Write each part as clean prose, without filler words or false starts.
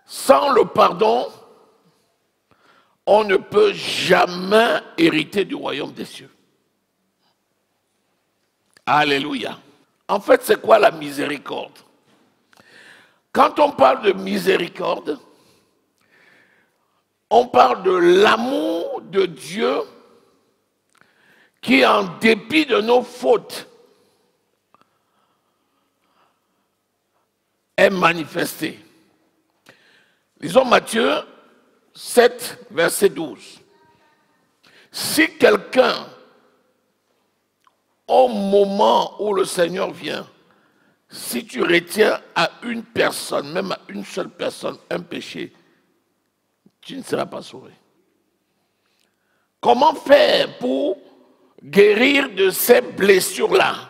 Sans le pardon, on ne peut jamais hériter du royaume des cieux. Alléluia. En fait, c'est quoi la miséricorde? Quand on parle de miséricorde, on parle de l'amour de Dieu qui, en dépit de nos fautes, est manifesté. Lisons Matthieu 7, verset 12. Si quelqu'un, au moment où le Seigneur vient, si tu retiens à une personne, même à une seule personne, un péché, tu ne seras pas sauvé. Comment faire pour guérir de ces blessures-là?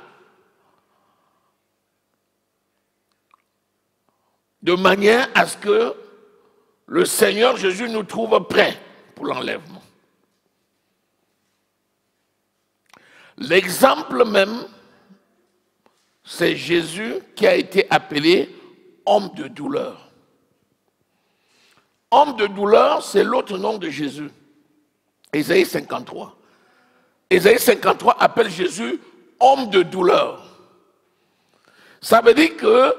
De manière à ce que le Seigneur Jésus nous trouve prêts pour l'enlèvement. L'exemple même, c'est Jésus qui a été appelé homme de douleur. Homme de douleur, c'est l'autre nom de Jésus. Ésaïe 53. Ésaïe 53 appelle Jésus homme de douleur. Ça veut dire que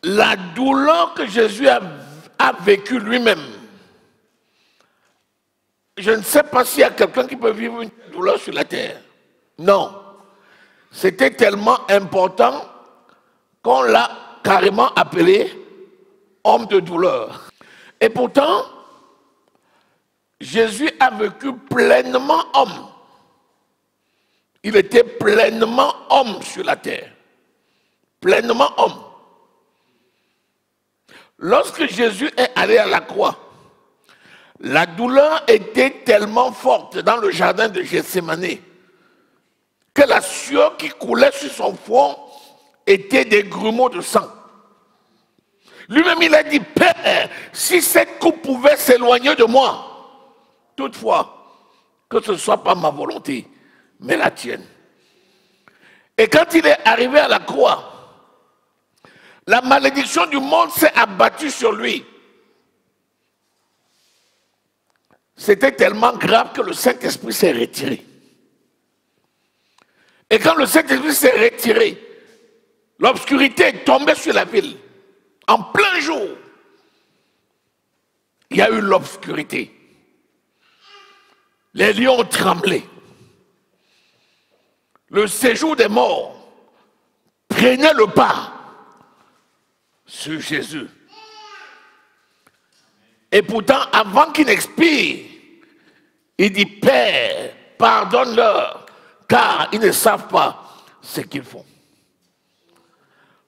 la douleur que Jésus a vécue lui-même, je ne sais pas s'il y a quelqu'un qui peut vivre une douleur sur la terre. Non. C'était tellement important qu'on l'a carrément appelé homme de douleur. Et pourtant, Jésus a vécu pleinement homme. Il était pleinement homme sur la terre. Pleinement homme. Lorsque Jésus est allé à la croix, la douleur était tellement forte dans le jardin de Gethsémani que la sueur qui coulait sur son front était des grumeaux de sang. Lui-même, il a dit, Père, si cette coupe pouvait s'éloigner de moi, toutefois, que ce ne soit pas ma volonté, mais la tienne. Et quand il est arrivé à la croix, la malédiction du monde s'est abattue sur lui. C'était tellement grave que le Saint-Esprit s'est retiré. Et quand le Saint-Esprit s'est retiré, l'obscurité est tombée sur la ville. En plein jour, il y a eu l'obscurité. Les lions ont tremblé. Le séjour des morts prenait le pas sur Jésus. Et pourtant, avant qu'il n'expire, il dit, Père, pardonne-leur, car ils ne savent pas ce qu'ils font.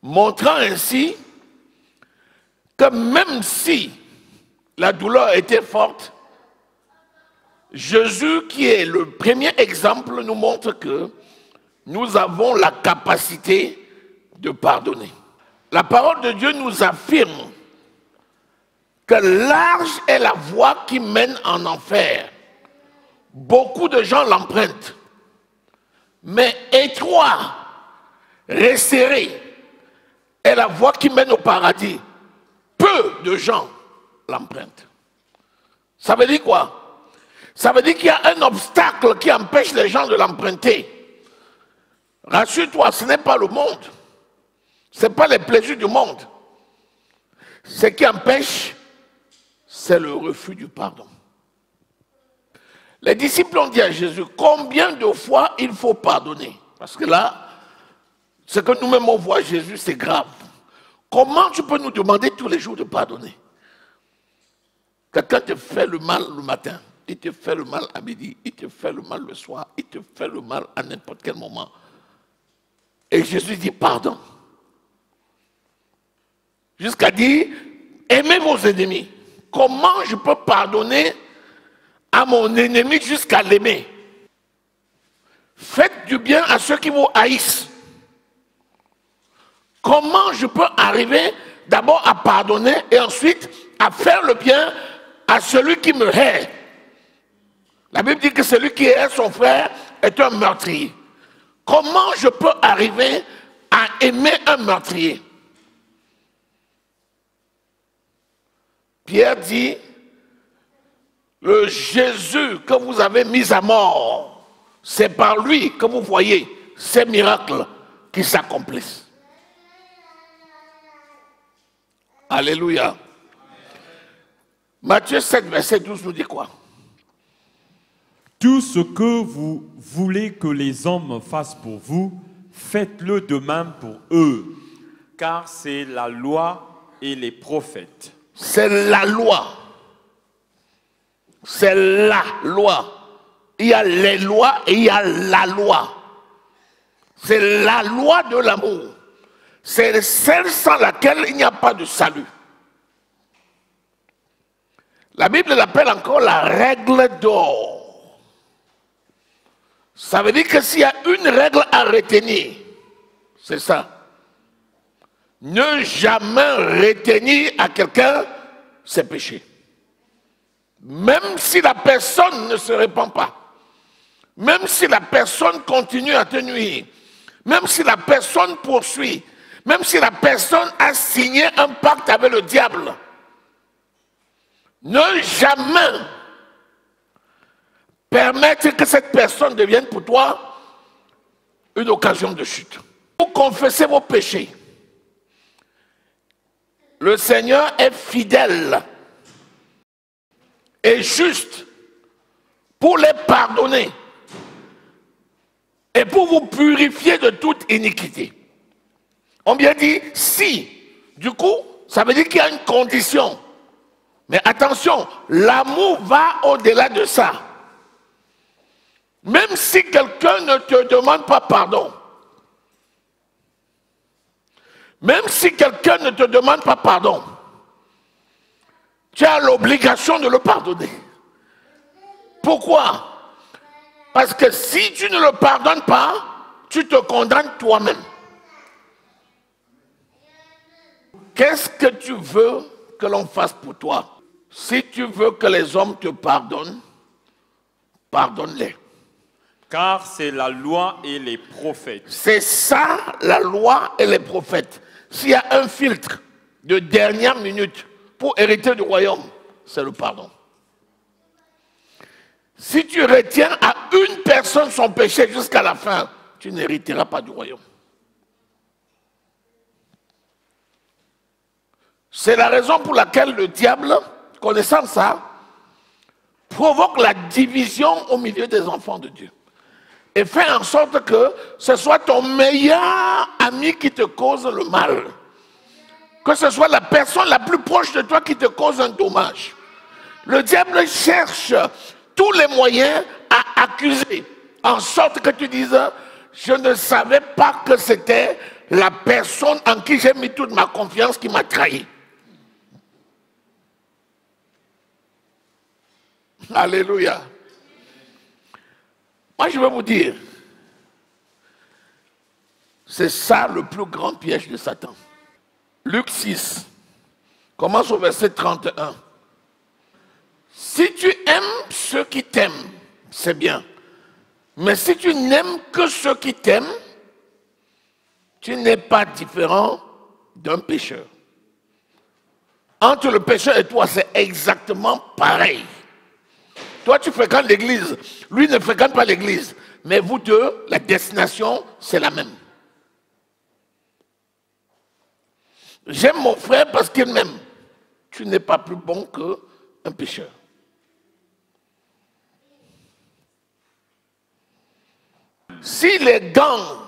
Montrant ainsi que même si la douleur était forte, Jésus, qui est le premier exemple, nous montre que nous avons la capacité de pardonner. La parole de Dieu nous affirme que large est la voie qui mène en enfer. Beaucoup de gens l'empruntent. Mais étroit, resserré est la voie qui mène au paradis. Peu de gens l'empruntent. Ça veut dire quoi? Ça veut dire qu'il y a un obstacle qui empêche les gens de l'emprunter. Rassure-toi, ce n'est pas le monde. Ce n'est pas les plaisirs du monde. Ce qui empêche, c'est le refus du pardon. Les disciples ont dit à Jésus, combien de fois il faut pardonner? Parce que là, ce que nous-mêmes on voit Jésus, c'est grave. Comment tu peux nous demander tous les jours de pardonner? Quelqu'un te fait le mal le matin, il te fait le mal à midi, il te fait le mal le soir, il te fait le mal à n'importe quel moment. Et Jésus dit pardon. Jusqu'à dire, aimez vos ennemis. Comment je peux pardonner à mon ennemi jusqu'à l'aimer? Faites du bien à ceux qui vous haïssent. Comment je peux arriver d'abord à pardonner et ensuite à faire le bien à celui qui me hait? La Bible dit que celui qui hait son frère est un meurtrier. Comment je peux arriver à aimer un meurtrier? Pierre dit, le Jésus que vous avez mis à mort, c'est par lui que vous voyez ces miracles qui s'accomplissent. Alléluia. Matthieu 7, verset 12 nous dit quoi? Tout ce que vous voulez que les hommes fassent pour vous, faites-le de même pour eux, car c'est la loi et les prophètes. C'est la loi. C'est la loi. Il y a les lois et il y a la loi. C'est la loi de l'amour. C'est celle sans laquelle il n'y a pas de salut. La Bible l'appelle encore la règle d'or. Ça veut dire que s'il y a une règle à retenir, c'est ça. Ne jamais retenir à quelqu'un ses péchés. Même si la personne ne se répand pas. Même si la personne continue à te nuire. Même si la personne poursuit. Même si la personne a signé un pacte avec le diable. Ne jamais permettre que cette personne devienne pour toi une occasion de chute. Pour confesser vos péchés, le Seigneur est fidèle et juste pour les pardonner et pour vous purifier de toute iniquité. On vient dire si. Du coup, ça veut dire qu'il y a une condition. Mais attention, l'amour va au-delà de ça. Même si quelqu'un ne te demande pas pardon, même si quelqu'un ne te demande pas pardon, tu as l'obligation de le pardonner. Pourquoi? Parce que si tu ne le pardonnes pas, tu te condamnes toi-même. Qu'est-ce que tu veux que l'on fasse pour toi? Si tu veux que les hommes te pardonnent, pardonne-les. Car c'est la loi et les prophètes. C'est ça, la loi et les prophètes. S'il y a un filtre de dernière minute pour hériter du royaume, c'est le pardon. Si tu retiens à une personne son péché jusqu'à la fin, tu n'hériteras pas du royaume. C'est la raison pour laquelle le diable, connaissant ça, provoque la division au milieu des enfants de Dieu. Et fait en sorte que ce soit ton meilleur ami qui te cause le mal. Que ce soit la personne la plus proche de toi qui te cause un dommage. Le diable cherche tous les moyens à accuser, en sorte que tu dises, je ne savais pas que c'était la personne en qui j'ai mis toute ma confiance qui m'a trahi. Alléluia. Moi, je vais vous dire, c'est ça le plus grand piège de Satan. Luc 6, commence au verset 31. Si tu aimes ceux qui t'aiment, c'est bien. Mais si tu n'aimes que ceux qui t'aiment, tu n'es pas différent d'un pécheur. Entre le pécheur et toi, c'est exactement pareil. Toi, tu fréquentes l'église. Lui ne fréquente pas l'église. Mais vous deux, la destination, c'est la même. J'aime mon frère parce qu'il m'aime. Tu n'es pas plus bon qu'un pécheur. Si les gangs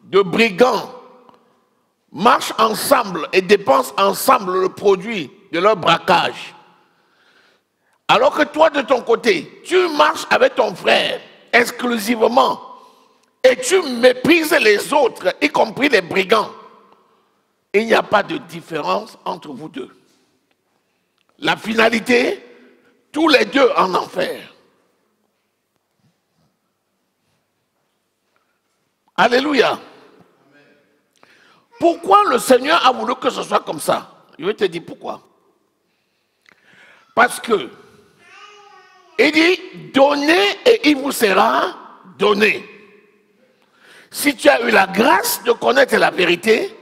de brigands marchent ensemble et dépensent ensemble le produit de leur braquage, alors que toi, de ton côté, tu marches avec ton frère exclusivement et tu méprises les autres, y compris les brigands, il n'y a pas de différence entre vous deux. La finalité, tous les deux en enfer. Alléluia. Pourquoi le Seigneur a voulu que ce soit comme ça? Je vais te dire pourquoi. Parce que il dit, donnez et il vous sera donné. Si tu as eu la grâce de connaître la vérité,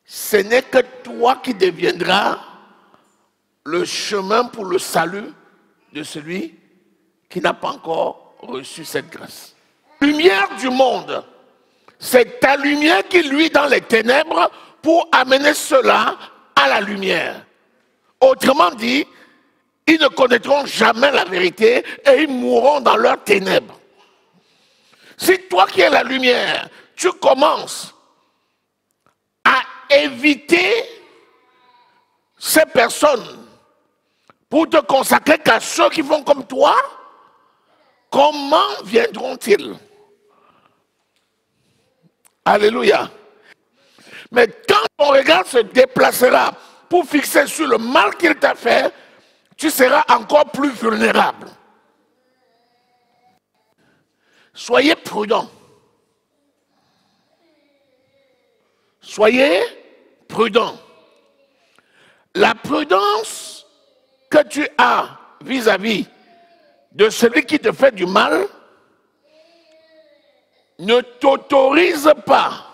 ce n'est que toi qui deviendras le chemin pour le salut de celui qui n'a pas encore reçu cette grâce. Lumière du monde, c'est ta lumière qui luit dans les ténèbres pour amener cela à la lumière. Autrement dit, ils ne connaîtront jamais la vérité et ils mourront dans leurs ténèbres. Si toi qui es la lumière, tu commences à éviter ces personnes pour te consacrer qu'à ceux qui font comme toi, comment viendront-ils? Alléluia. Mais quand ton regard se déplacera pour fixer sur le mal qu'il t'a fait, tu seras encore plus vulnérable. Soyez prudents. Soyez prudents. La prudence que tu as vis-à-vis de celui qui te fait du mal ne t'autorise pas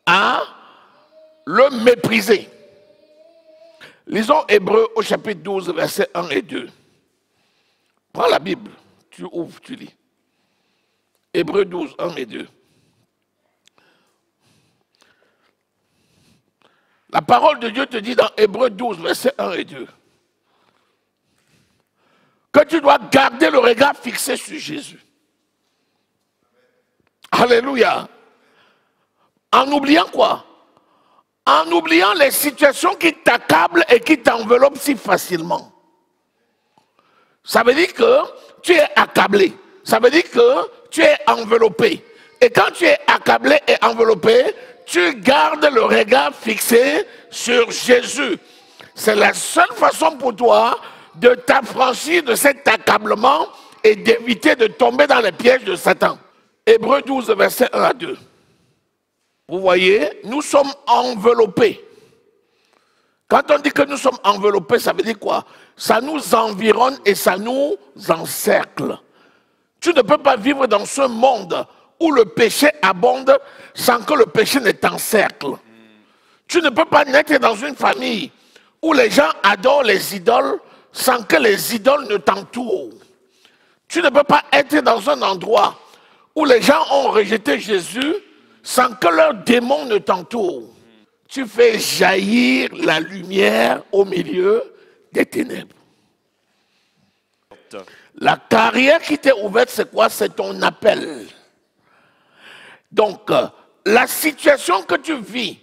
à le mépriser. Lisons Hébreux au chapitre 12, versets 1 et 2. Prends la Bible, tu ouvres, tu lis. Hébreux 12, 1 et 2. La parole de Dieu te dit dans Hébreux 12, versets 1 et 2, que tu dois garder le regard fixé sur Jésus. Alléluia. En oubliant quoi? En oubliant les situations qui t'accablent et qui t'enveloppent si facilement. Ça veut dire que tu es accablé. Ça veut dire que tu es enveloppé. Et quand tu es accablé et enveloppé, tu gardes le regard fixé sur Jésus. C'est la seule façon pour toi de t'affranchir de cet accablement et d'éviter de tomber dans les pièges de Satan. Hébreux 12, versets 1 à 2. Vous voyez, nous sommes enveloppés. Quand on dit que nous sommes enveloppés, ça veut dire quoi? Ça nous environne et ça nous encercle. Tu ne peux pas vivre dans ce monde où le péché abonde sans que le péché ne t'encercle. Tu ne peux pas naître dans une famille où les gens adorent les idoles sans que les idoles ne t'entourent. Tu ne peux pas être dans un endroit où les gens ont rejeté Jésus sans que leurs démons ne t'entourent. Tu fais jaillir la lumière au milieu des ténèbres. La carrière qui t'est ouverte, c'est quoi? C'est ton appel. Donc, la situation que tu vis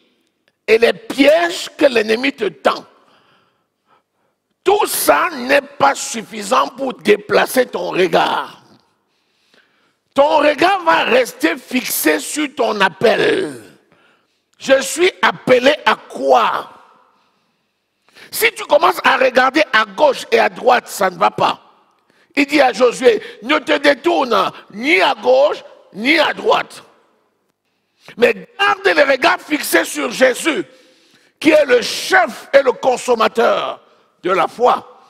et les pièges que l'ennemi te tend, tout ça n'est pas suffisant pour déplacer ton regard. Ton regard va rester fixé sur ton appel. Je suis appelé à quoi? Si tu commences à regarder à gauche et à droite, ça ne va pas. Il dit à Josué, ne te détourne ni à gauche ni à droite. Mais garde les regards fixés sur Jésus, qui est le chef et le consommateur de la foi.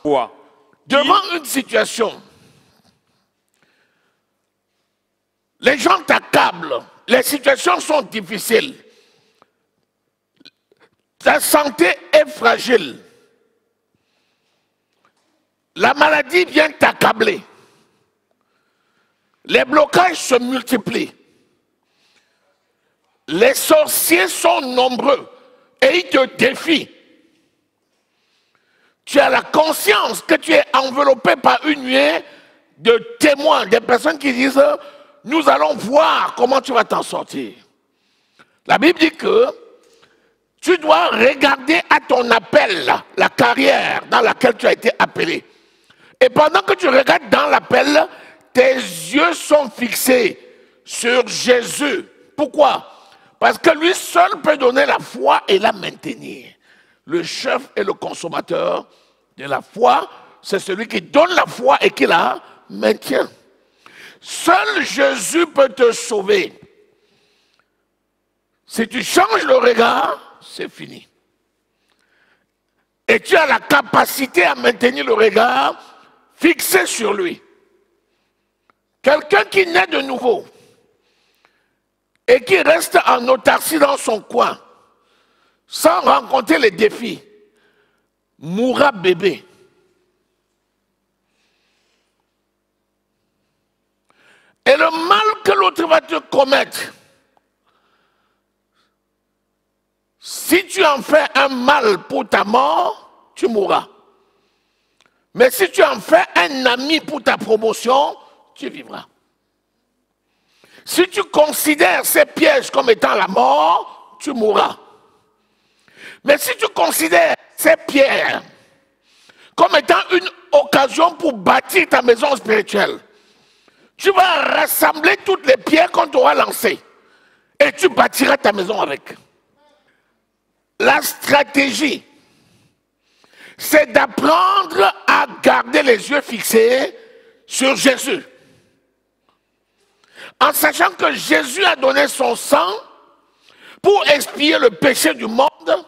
Devant une situation, les gens t'accablent, les situations sont difficiles, ta santé est fragile, la maladie vient t'accabler, les blocages se multiplient, les sorciers sont nombreux et ils te défient. Tu as la conscience que tu es enveloppé par une nuée de témoins, des personnes qui disent « Nous allons voir comment tu vas t'en sortir ». La Bible dit que tu dois regarder à ton appel, la carrière dans laquelle tu as été appelé. Et pendant que tu regardes dans l'appel, tes yeux sont fixés sur Jésus. Pourquoi? Parce que lui seul peut donner la foi et la maintenir. Le chef et le consommateur de la foi, c'est celui qui donne la foi et qui la maintient. Seul Jésus peut te sauver. Si tu changes le regard, c'est fini. Et tu as la capacité à maintenir le regard fixé sur lui. Quelqu'un qui naît de nouveau et qui reste en autarcie dans son coin sans rencontrer les défis, mourra bébé. Et le mal que l'autre va te commettre, si tu en fais un mal pour ta mort, tu mourras. Mais si tu en fais un ami pour ta promotion, tu vivras. Si tu considères ces pièges comme étant la mort, tu mourras. Mais si tu considères ces pierres comme étant une occasion pour bâtir ta maison spirituelle, tu vas rassembler toutes les pierres qu'on t'aura lancées et tu bâtiras ta maison avec. La stratégie, c'est d'apprendre à garder les yeux fixés sur Jésus. En sachant que Jésus a donné son sang pour expier le péché du monde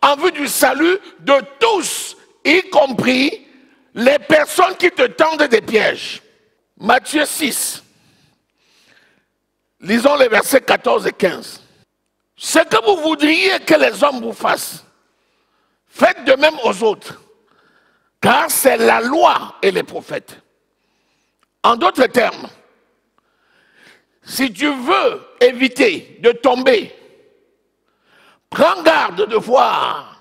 en vue du salut de tous, y compris les personnes qui te tendent des pièges. Matthieu 6, lisons les versets 14 et 15. Ce que vous voudriez que les hommes vous fassent, faites de même aux autres, car c'est la loi et les prophètes. En d'autres termes, si tu veux éviter de tomber, prends garde de voir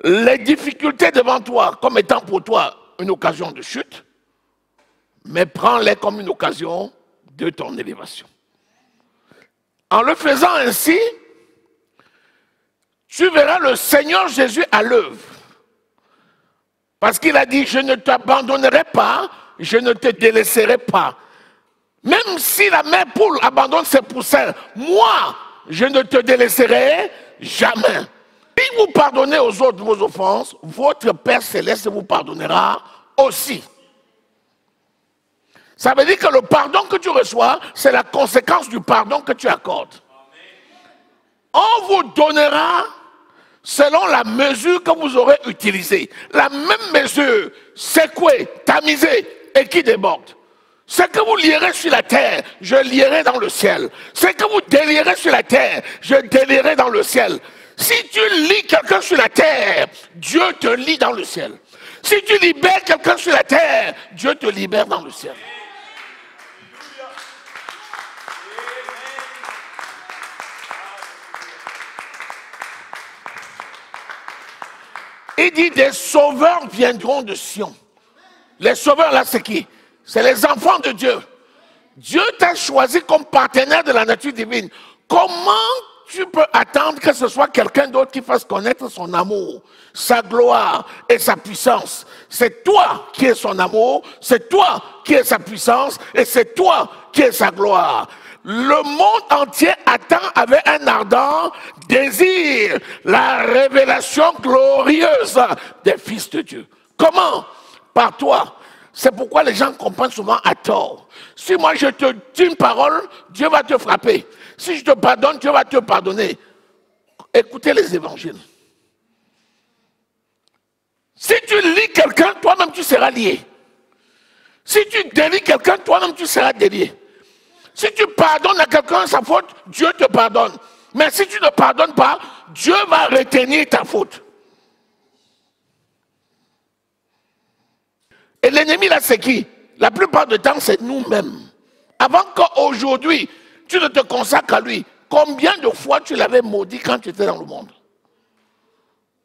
les difficultés devant toi comme étant pour toi une occasion de chute, mais prends-les comme une occasion de ton élévation. En le faisant ainsi, tu verras le Seigneur Jésus à l'œuvre. Parce qu'il a dit, je ne t'abandonnerai pas, je ne te délaisserai pas. Même si la mère poule abandonne ses poussins, moi, je ne te délaisserai jamais. Si vous pardonnez aux autres vos offenses, votre Père Céleste vous pardonnera aussi. Ça veut dire que le pardon que tu reçois, c'est la conséquence du pardon que tu accordes. On vous donnera selon la mesure que vous aurez utilisée. La même mesure, secouée, tamisée et qui déborde. Ce que vous lierez sur la terre, je lierai dans le ciel. Ce que vous délierez sur la terre, je délierai dans le ciel. Si tu lis quelqu'un sur la terre, Dieu te lie dans le ciel. Si tu libères quelqu'un sur la terre, Dieu te libère dans le ciel. Il dit des sauveurs viendront de Sion. Les sauveurs là c'est qui? C'est les enfants de Dieu. Dieu t'a choisi comme partenaire de la nature divine. Comment tu peux attendre que ce soit quelqu'un d'autre qui fasse connaître son amour, sa gloire et sa puissance? C'est toi qui es son amour, c'est toi qui es sa puissance et c'est toi qui es sa gloire. Le monde entier attend avec un ardent désir la révélation glorieuse des fils de Dieu. Comment? Par toi. C'est pourquoi les gens comprennent souvent à tort. Si moi je te dis une parole, Dieu va te frapper. Si je te pardonne, Dieu va te pardonner. Écoutez les évangiles. Si tu lis quelqu'un, toi-même tu seras lié. Si tu délies quelqu'un, toi-même tu seras délié. Si tu pardonnes à quelqu'un sa faute, Dieu te pardonne. Mais si tu ne pardonnes pas, Dieu va retenir ta faute. Et l'ennemi là, c'est qui? La plupart du temps, c'est nous-mêmes. Avant qu'aujourd'hui, tu ne te consacres à lui, combien de fois tu l'avais maudit quand tu étais dans le monde?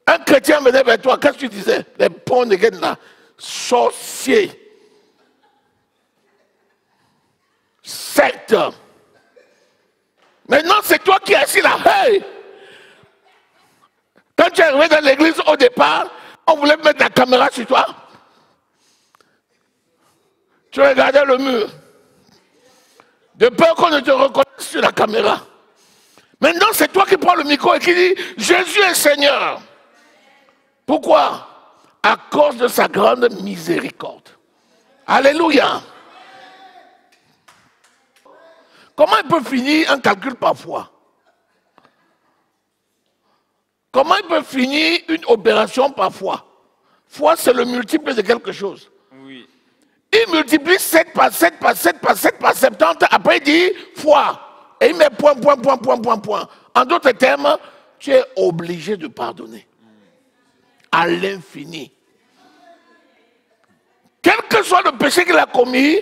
Un chrétien venait vers toi, qu'est-ce que tu disais? Les ponts de gueule là, sorciers, secte. Maintenant, c'est toi qui es assis là. Hey! Quand tu es arrivé dans l'église au départ, on voulait mettre la caméra sur toi. Tu regardais le mur. De peur qu'on ne te reconnaisse sur la caméra. Maintenant, c'est toi qui prends le micro et qui dis Jésus est Seigneur. Pourquoi? À cause de sa grande miséricorde. Alléluia. Comment il peut finir un calcul parfois? Comment il peut finir une opération parfois? Foi, c'est le multiple de quelque chose. Oui. Il multiplie 7 par 7 par 7 par 7 par 70. Après, il dit foi. Et il met point, point, point, point, point, point. En d'autres termes, tu es obligé de pardonner. À l'infini. Quel que soit le péché qu'il a commis,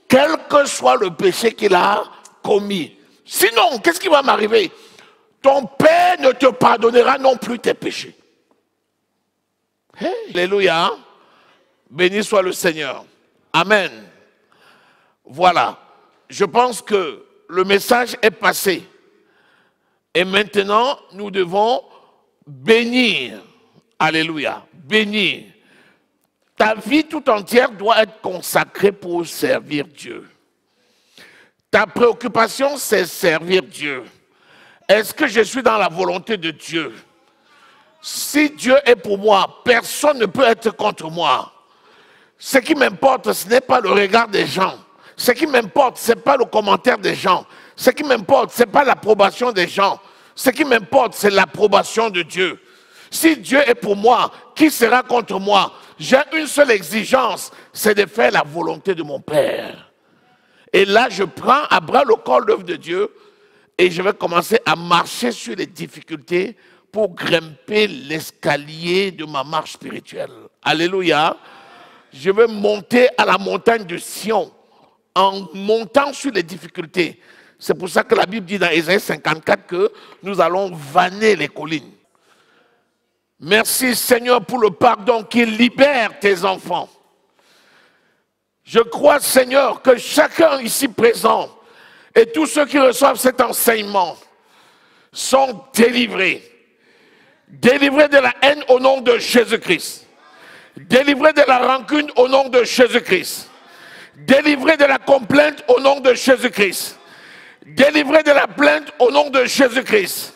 quel que soit le péché qu'il a commis. Sinon, qu'est-ce qui va m'arriver? Ton Père ne te pardonnera non plus tes péchés. Hey, alléluia. Béni soit le Seigneur. Amen. Voilà. Je pense que le message est passé. Et maintenant, nous devons bénir. Alléluia. Bénir. Ta vie tout entière doit être consacrée pour servir Dieu. Ta préoccupation, c'est servir Dieu. Est-ce que je suis dans la volonté de Dieu? Si Dieu est pour moi, personne ne peut être contre moi. Ce qui m'importe, ce n'est pas le regard des gens. Ce qui m'importe, ce n'est pas le commentaire des gens. Ce qui m'importe, ce n'est pas l'approbation des gens. Ce qui m'importe, c'est l'approbation de Dieu. Si Dieu est pour moi, qui sera contre moi? J'ai une seule exigence, c'est de faire la volonté de mon Père. Et là, je prends à bras le corps l'œuvre de Dieu et je vais commencer à marcher sur les difficultés pour grimper l'escalier de ma marche spirituelle. Alléluia. Je vais monter à la montagne de Sion en montant sur les difficultés. C'est pour ça que la Bible dit dans Ésaïe 54 que nous allons vanner les collines. Merci Seigneur pour le pardon qui libère tes enfants. Je crois Seigneur que chacun ici présent et tous ceux qui reçoivent cet enseignement sont délivrés. Délivrés de la haine au nom de Jésus-Christ. Délivrés de la rancune au nom de Jésus-Christ. Délivrés de la complainte au nom de Jésus-Christ. Délivrés de la plainte au nom de Jésus-Christ.